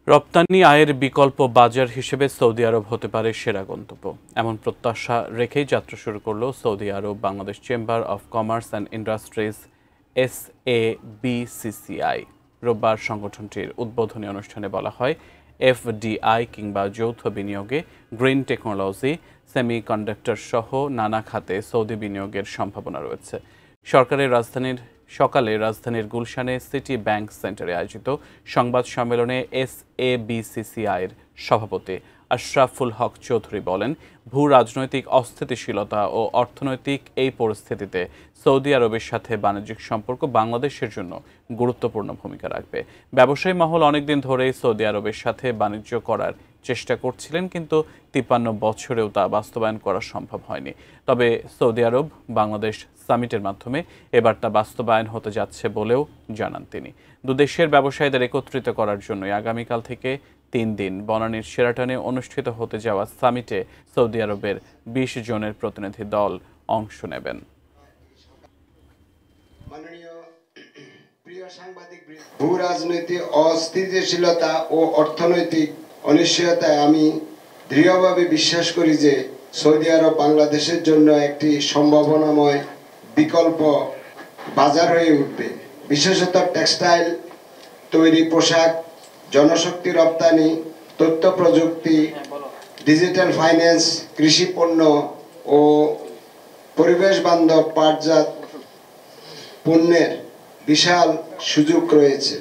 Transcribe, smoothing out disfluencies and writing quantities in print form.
রপ্তানি আয়ের বিকল্প বাজার হিসেবে সৌদি আরব হতে পারে সেরা গন্তব্য, এমন প্রত্যাশা রেখেই যাত্রা শুরু করল Saudi Arab Bangladesh chamber of commerce and industries SABCCI। রোববার সংগঠনটির উদ্বোধনী অনুষ্ঠানে বলা হয়, FDI কিংবা যৌথ বিনিয়োগে গ্রিন টেকনোলজি, সেমিকন্ডাক্টর সহ নানা খাতে সৌদি বিনিয়োগের সম্ভাবনা রয়েছে। সকালে রাজধানীর গুলশানে সিটি ব্যাংক সেন্টারে আয়োজিত সংবাদ সম্মেলনে SABCCI-র সভাপতি আশরাফুল হক চৌধুরী বলেন, ভূ রাজনৈতিক অস্থিতিশীলতা ও অর্থনৈতিক এই পরিস্থিতিতে সৌদি আরবের সাথে বাণিজ্যিক সম্পর্ক বাংলাদেশের জন্য গুরুত্বপূর্ণ ভূমিকা রাখবে। ব্যবসায়ী মহল অনেকদিন ধরেই সৌদি আরবের সাথে বাণিজ্য করার চেষ্টা করছিলেন, কিন্তু 53 বছরেও তা বাস্তবায়ন করা সম্ভব হয়নি। তবে সৌদি আরব বাংলাদেশ সামিটের মাধ্যমে এবার তা বাস্তবায়ন হতে যাচ্ছে বলেও জানান তিনি। দুদেশের ব্যবসায়ীদের একত্রিত করার জন্য আগামীকাল থেকে 3 দিন বনানীর শেরাটনে অনুষ্ঠিত হতে যাওয়া সামিটে সৌদি আরবের 20 জনের প্রতিনিধি দল অংশ নেবেন। ভূ রাজনৈতিক অস্থিতিশীলতা ও অর্থনৈতিক অনিশ্চয়তায় আমি দৃঢ়ভাবে বিশ্বাস করি যে সৌদি আরব বাংলাদেশের জন্য একটি সম্ভাবনাময় বিকল্প বাজার হয়ে উঠবে। বিশেষত টেক্সটাইল তৈরি, পোশাক, জনশক্তি রপ্তানি, তথ্য প্রযুক্তি, ডিজিটাল ফাইন্যান্স, কৃষি পণ্য ও পরিবেশ বান্ধব পাটজাত পণ্যের বিশাল সুযোগ রয়েছে।